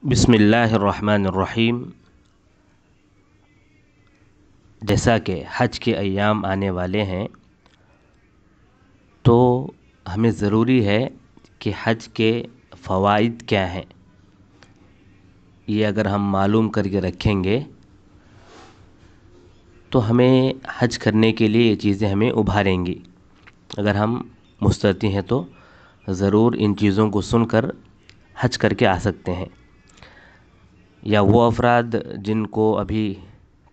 بسم اللہ الرحمن الرحیم۔ جیسا کہ حج کے ایام آنے والے ہیں تو ہمیں ضروری ہے کہ حج کے فوائد کیا ہیں یہ اگر ہم معلوم کر کے رکھیں گے تو ہمیں حج کرنے کے لیے یہ چیزیں ہمیں ابھاریں گی۔ اگر ہم مستطیع ہیں تو ضرور ان چیزوں کو سن کر حج کر کے آ سکتے ہیں، یا وہ افراد جن کو ابھی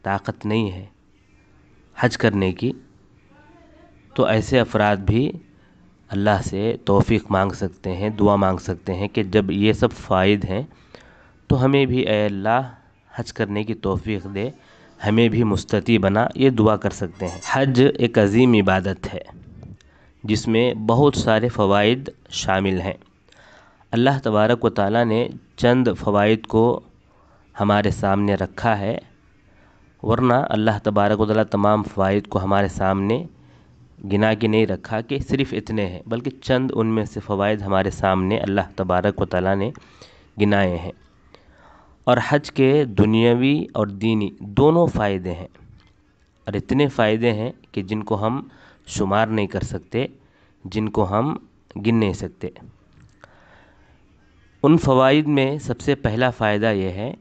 طاقت نہیں ہے حج کرنے کی تو ایسے افراد بھی اللہ سے توفیق مانگ سکتے ہیں، دعا مانگ سکتے ہیں کہ جب یہ سب فائد ہیں تو ہمیں بھی اے اللہ حج کرنے کی توفیق دے، ہمیں بھی مستطیع بنا، یہ دعا کر سکتے ہیں۔ حج ایک عظیم عبادت ہے جس میں بہت سارے فوائد شامل ہیں۔ اللہ تبارک و تعالیٰ نے چند فوائد کو ہمارے سامنے رکھا ہے، ورنہ اللہ تبارک و تعالیٰ تمام فوائد کو ہمارے سامنے گنا کے نہیں رکھا کہ صرف اتنے ہیں، بلکہ چند ان میں سے فوائد ہمارے سامنے اللہ تبارک و تعالیٰ نے گنائے ہیں۔ اور حج کے دنیاوی اور دینی دونوں فائدے ہیں، اور اتنے فائدے ہیں کہ جن کو ہم شمار نہیں کر سکتے، جن کو ہم گن نہیں سکتے۔ ان فوائد میں سب سے پہلا فائدہ یہ ہے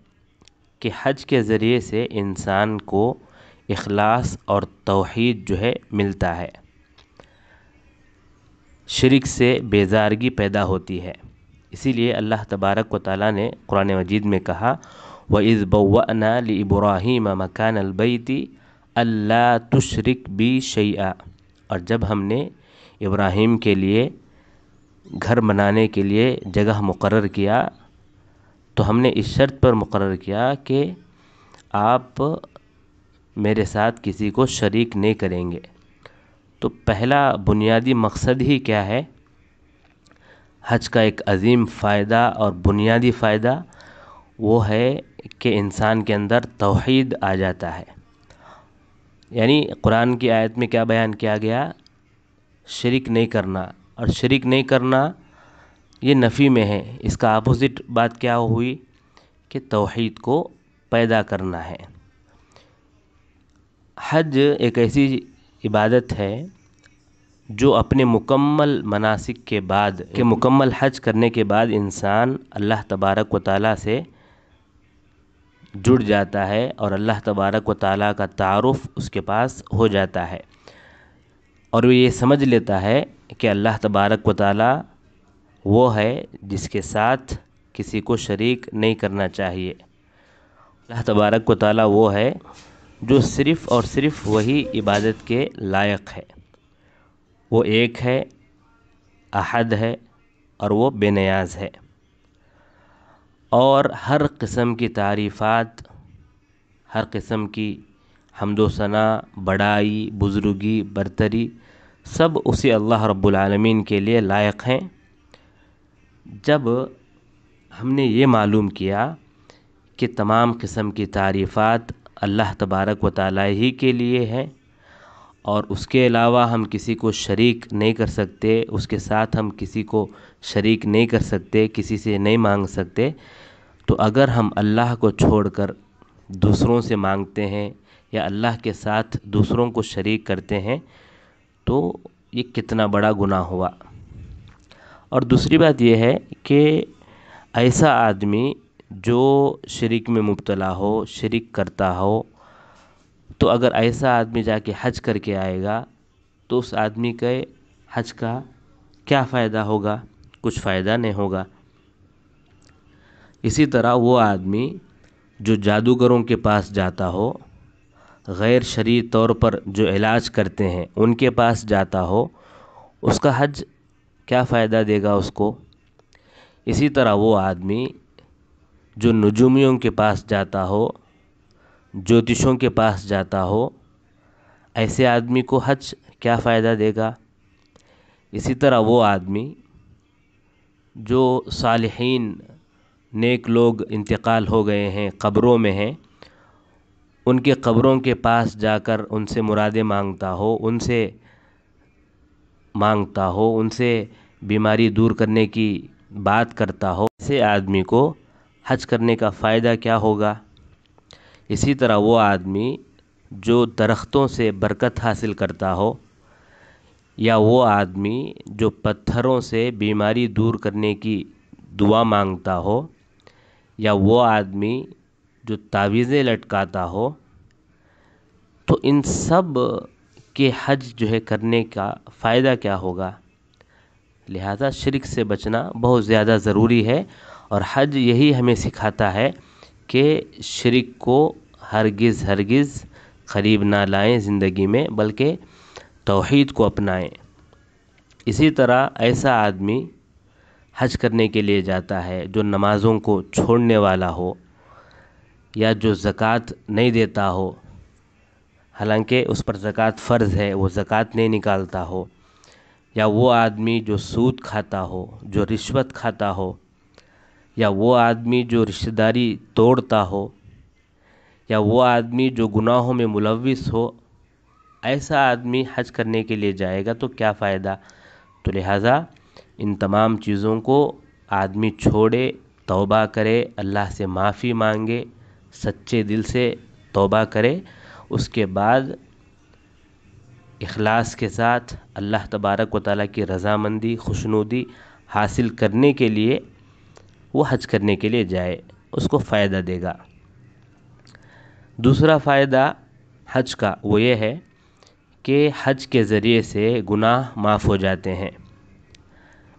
کہ حج کے ذریعے سے انسان کو اخلاص اور توحید جو ہے ملتا ہے، شرک سے بیزارگی پیدا ہوتی ہے۔ اسی لیے اللہ تبارک و تعالیٰ نے قرآن مجید میں کہا وَإِذْ بَوَّأْنَا لِإِبْرَاهِيمَ مَكَانَ الْبَيْتِ أَلَّا تُشْرِكْ بِي شَيْئًا، اور جب ہم نے ابراہیم کے لیے گھر بنانے کے لیے جگہ مقرر کیا تو ہم نے اس شرط پر مقرر کیا کہ آپ میرے ساتھ کسی کو شریک نہیں کریں گے۔ تو پہلا بنیادی مقصد ہی کیا ہے؟ حج کا ایک عظیم فائدہ اور بنیادی فائدہ وہ ہے کہ انسان کے اندر توحید آ جاتا ہے۔ یعنی قرآن کی آیت میں کیا بیان کیا گیا؟ شرک نہیں کرنا، اور شرک نہیں کرنا یہ نفی میں ہے۔ اس کا اپوزٹ بات کیا ہوئی کہ توحید کو پیدا کرنا ہے۔ حج ایک ایسی عبادت ہے جو اپنے مکمل مناسک کے بعد مکمل حج کرنے کے بعد انسان اللہ تبارک و تعالیٰ سے جڑ جاتا ہے، اور اللہ تبارک و تعالیٰ کا تعارف اس کے پاس ہو جاتا ہے، اور وہ یہ سمجھ لیتا ہے کہ اللہ تبارک و تعالیٰ وہ ہے جس کے ساتھ کسی کو شریک نہیں کرنا چاہیے۔ اللہ تبارک و تعالیٰ وہ ہے جو صرف اور صرف وہی عبادت کے لائق ہے۔ وہ ایک ہے، احد ہے، اور وہ بے نیاز ہے، اور ہر قسم کی تعریفات، ہر قسم کی حمد و ثنا، بڑائی، بزرگی، برتری سب اسی اللہ رب العالمین کے لیے لائق ہیں۔ جب ہم نے یہ معلوم کیا کہ تمام قسم کی تعریفات اللہ تبارک و تعالیٰ ہی کے لیے ہیں، اور اس کے علاوہ ہم کسی کو شریک نہیں کر سکتے، اس کے ساتھ ہم کسی کو شریک نہیں کر سکتے، کسی سے نہیں مانگ سکتے، تو اگر ہم اللہ کو چھوڑ کر دوسروں سے مانگتے ہیں یا اللہ کے ساتھ دوسروں کو شریک کرتے ہیں تو یہ کتنا بڑا گناہ ہوا۔ اور دوسری بات یہ ہے کہ ایسا آدمی جو شرک میں مبتلا ہو، شرک کرتا ہو، تو اگر ایسا آدمی جا کے حج کر کے آئے گا تو اس آدمی کے حج کا کیا فائدہ ہوگا؟ کچھ فائدہ نہیں ہوگا۔ اسی طرح وہ آدمی جو جادوگروں کے پاس جاتا ہو، غیر شرعی طور پر جو علاج کرتے ہیں ان کے پاس جاتا ہو، اس کا حج کیا فائدہ دے گا اس کو؟ اسی طرح وہ آدمی جو نجومیوں کے پاس جاتا ہو، جوتشوں کے پاس جاتا ہو، ایسے آدمی کو حج کیا فائدہ دے گا؟ اسی طرح وہ آدمی جو صالحین نیک لوگ انتقال ہو گئے ہیں، قبروں میں ہیں، ان کے قبروں کے پاس جا کر ان سے مرادیں مانگتا ہو، ان سے بیماری دور کرنے کی بات کرتا ہو، ایسے آدمی کو حج کرنے کا فائدہ کیا ہوگا. اسی طرح وہ آدمی جو درختوں سے برکت حاصل کرتا ہو، یا وہ آدمی جو پتھروں سے بیماری دور کرنے کی دعا مانگتا ہو، یا وہ آدمی جو تعویذیں لٹکاتا ہو، تو ان سب کے حج جو ہے کرنے کا فائدہ کیا ہوگا. لہذا شرک سے بچنا بہت زیادہ ضروری ہے، اور حج یہی ہمیں سکھاتا ہے کہ شرک کو ہرگز قریب نہ لائیں زندگی میں، بلکہ توحید کو اپنائیں. اسی طرح ایسا آدمی حج کرنے کے لیے جاتا ہے جو نمازوں کو چھوڑنے والا ہو، یا جو زکوٰۃ نہیں دیتا ہو، حالانکہ اس پر زکوٰۃ فرض ہے، وہ زکوٰۃ نہیں نکالتا ہو، یا وہ آدمی جو سود کھاتا ہو، جو رشوت کھاتا ہو، یا وہ آدمی جو رشتہ داری توڑتا ہو، یا وہ آدمی جو گناہوں میں ملوث ہو، ایسا آدمی حج کرنے کے لیے جائے گا تو کیا فائدہ. تو لہٰذا ان تمام چیزوں کو آدمی چھوڑے، توبہ کرے، اللہ سے معافی مانگے، سچے دل سے توبہ کرے، اس کے بعد اخلاص کے ساتھ اللہ تبارک و تعالیٰ کی رضامندی، خوشنودی حاصل کرنے کے لیے وہ حج کرنے کے لیے جائے، اس کو فائدہ دے گا. دوسرا فائدہ حج کا وہ یہ ہے کہ حج کے ذریعے سے گناہ معاف ہو جاتے ہیں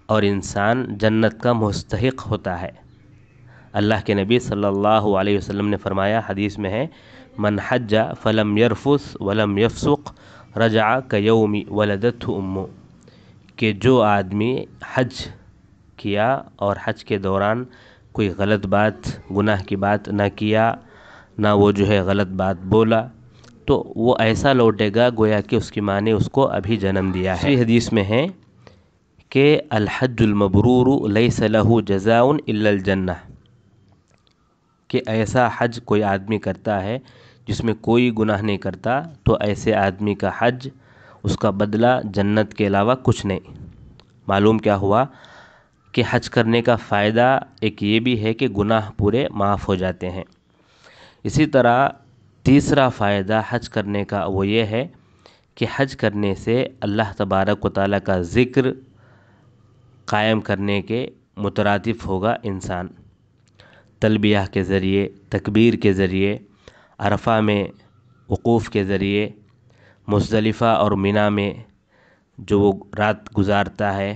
اور انسان جنت کا مستحق ہوتا ہے. اللہ کے نبی صلی اللہ علیہ وسلم نے فرمایا، حدیث میں ہے، من حج فلم یرفث ولم یفسق رجع کیوم ولدتہ امہ، کہ جو آدمی حج کیا اور حج کے دوران کوئی غلط بات، گناہ کی بات نہ کیا، نہ وہ جو ہے غلط بات بولا، تو وہ ایسا لوٹے گا گویا کہ اس کی ماں نے اس کو ابھی جنم دیا ہے. اسی حدیث میں ہے کہ الحج المبرور لیس لہ جزاء الا الجنہ، کہ ایسا حج کوئی آدمی کرتا ہے جس میں کوئی گناہ نہیں کرتا، تو ایسے آدمی کا حج، اس کا بدلہ جنت کے علاوہ کچھ نہیں. معلوم کیا ہوا کہ حج کرنے کا فائدہ ایک یہ بھی ہے کہ گناہ پورے معاف ہو جاتے ہیں. اسی طرح تیسرا فائدہ حج کرنے کا وہ یہ ہے کہ حج کرنے سے اللہ تبارک و تعالیٰ کا ذکر قائم کرنے کے مترادف ہوگا انسان. تلبیہ کے ذریعے، تکبیر کے ذریعے، عرفہ میں وقوف کے ذریعے، مزدلفہ اور منی میں جو وہ رات گزارتا ہے،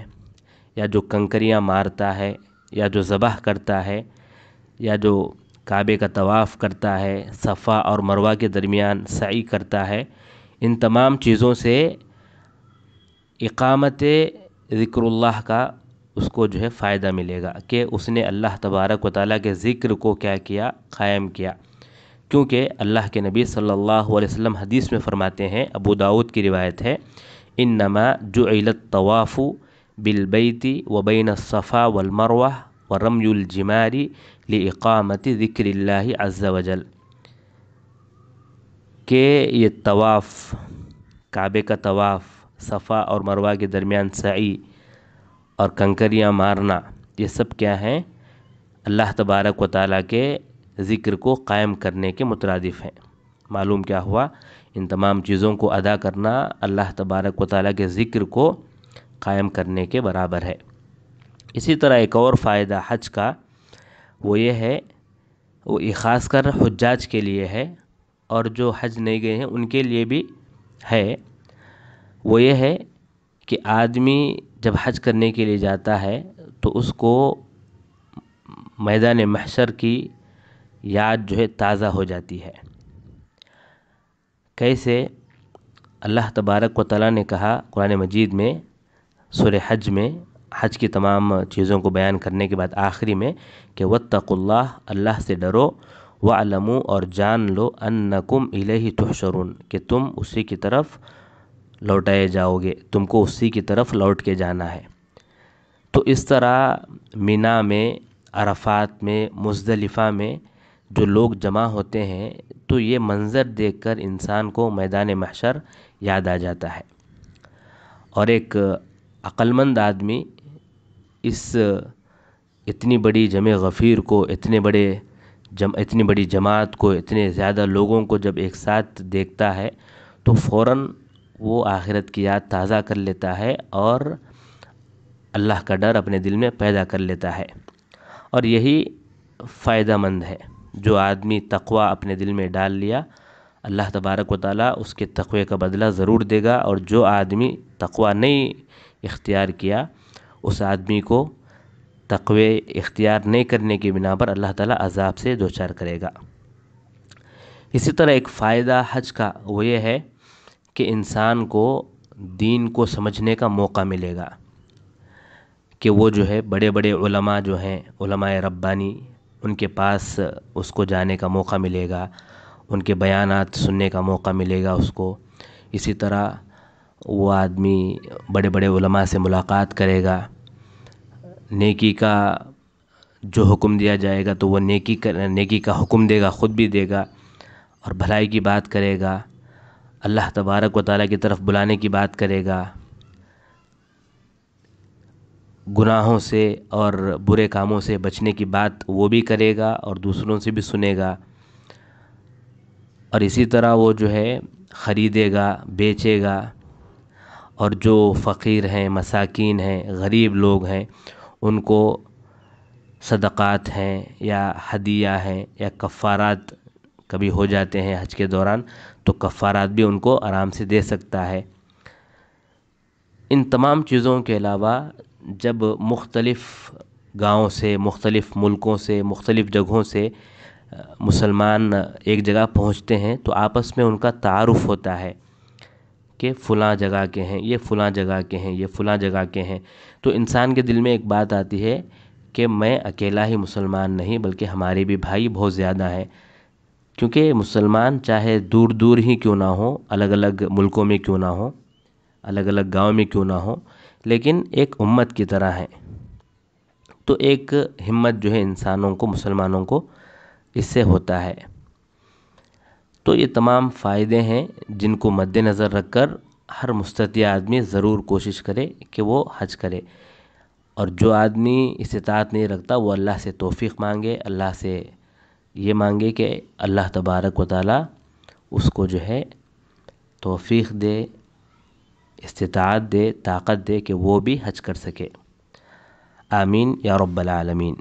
یا جو کنکریاں مارتا ہے، یا جو ذبح کرتا ہے، یا جو کعبے کا طواف کرتا ہے، صفا اور مروہ کے درمیان سعی کرتا ہے، ان تمام چیزوں سے اقامت ذکر اللہ کا اس کو جو ہے فائدہ ملے گا کہ اس نے اللہ تبارک و تعالیٰ کے ذکر کو کیا کیا، قائم کیا. کیونکہ اللہ کے نبی صلی اللہ علیہ وسلم حدیث میں فرماتے ہیں، ابو داؤد کی روایت ہے، انما جعل الطواف بالبیت وبین الصفا والمروہ ورمی الجمار لاقامت ذکر اللہ عز وجل، کہ یہ طواف، کعبے کا طواف، صفا اور مروہ کے درمیان سعی اور کنکریاں مارنا، یہ سب کیا ہیں؟ اللہ تبارک و تعالیٰ کے ذکر کو قائم کرنے کے مترادف ہیں. معلوم کیا ہوا؟ ان تمام چیزوں کو ادا کرنا اللہ تبارک و تعالیٰ کے ذکر کو قائم کرنے کے برابر ہے. اسی طرح ایک اور فائدہ حج کا وہ یہ ہے، وہ خاص کر حجاج کے لیے ہے، اور جو حج نہیں گئے ہیں ان کے لیے بھی ہے. وہ یہ ہے کہ آدمی جب حج کرنے کے لیے جاتا ہے تو اس کو میدان محشر کی یاد جو ہے تازہ ہو جاتی ہے. کیسے؟ اللہ تبارک و تعالیٰ نے کہا قرآن مجید میں سورہ حج میں، حج کی تمام چیزوں کو بیان کرنے کے بعد آخری میں، کہ واتقوا اللہ، اللہ سے ڈرو، واعلموا، اور جان لو، انکم الیہ تحشرون، کہ تم اسی کی طرف لوٹائے جاؤ گے، تم کو اسی کی طرف لوٹ کے جانا ہے. تو اس طرح منی میں، عرفات میں، مزدلفہ میں جو لوگ جمع ہوتے ہیں، تو یہ منظر دیکھ کر انسان کو میدان محشر یاد آ جاتا ہے. اور ایک عقلمند آدمی اتنی بڑی جمع غفیر کو، اتنی بڑی جماعت کو، اتنے زیادہ لوگوں کو جب ایک ساتھ دیکھتا ہے تو فوراً وہ آخرت کی یاد تازہ کر لیتا ہے اور اللہ کا ڈر اپنے دل میں پیدا کر لیتا ہے، اور یہی فائدہ مند ہے۔ جو آدمی تقوی اپنے دل میں ڈال لیا، اللہ تبارک و تعالیٰ اس کے تقوی کا بدلہ ضرور دے گا، اور جو آدمی تقوی نہیں اختیار کیا، اس آدمی کو تقوی اختیار نہیں کرنے کی بنا پر اللہ تعالیٰ عذاب سے دوچار کرے گا۔ اسی طرح ایک فائدہ حج کا وہ یہ ہے کہ انسان کو دین کو سمجھنے کا موقع ملے گا، کہ وہ جو ہے بڑے بڑے علماء جو ہیں، علماء ربانی، ان کے پاس اس کو جانے کا موقع ملے گا، ان کے بیانات سننے کا موقع ملے گا اس کو۔ اسی طرح وہ آدمی بڑے بڑے علماء سے ملاقات کرے گا، نیکی کا جو حکم دیا جائے گا تو وہ نیکی کا حکم دے گا، خود بھی دے گا، اور بھلائی کی بات کرے گا، اللہ تبارک و تعالیٰ کی طرف بلانے کی بات کرے گا، گناہوں سے اور برے کاموں سے بچنے کی بات وہ بھی کرے گا اور دوسروں سے بھی سنے گا، اور اسی طرح وہ جو ہے خریدے گا، بیچے گا، اور جو فقیر ہیں، مساکین ہیں، غریب لوگ ہیں، ان کو صدقات ہیں یا ہدیہ ہیں یا کفارات کبھی ہو جاتے ہیں حج کے دوران، تو کفارات بھی ان کو آرام سے دے سکتا ہے۔ ان تمام چیزوں کے علاوہ جب مختلف گاؤں سے، مختلف ملکوں سے، مختلف جگہوں سے مسلمان ایک جگہ پہنچتے ہیں تو آپس میں ان کا تعارف ہوتا ہے کہ فلاں جگہ کے ہیں، یہ فلاں جگہ کے ہیں، یہ فلاں جگہ کے ہیں، تو انسان کے دل میں ایک بات آتی ہے کہ میں اکیلا ہی مسلمان نہیں بلکہ ہمارے بھی بھائی بہت زیادہ ہیں، کیونکہ مسلمان چاہے دور دور ہی کیوں نہ ہوں، الگ الگ ملکوں میں کیوں نہ ہوں، الگ الگ گاؤں میں کیوں نہ ہوں، لیکن ایک امت کی طرح ہیں۔ تو ایک ہمت جو ہے انسانوں کو، مسلمانوں کو اس سے ہوتا ہے۔ تو یہ تمام فائدے ہیں جن کو مد نظر رکھ کر ہر مستطیع آدمی ضرور کوشش کرے کہ وہ حج کرے، اور جو آدمی استطاعت نہیں رکھتا وہ اللہ سے توفیق مانگے، اللہ سے یہ مانگے کہ اللہ تبارک و تعالیٰ اس کو جو ہے توفیق دے، استطاعت دے، طاقت دے کہ وہ بھی حج کر سکے۔ آمین یا رب العالمین۔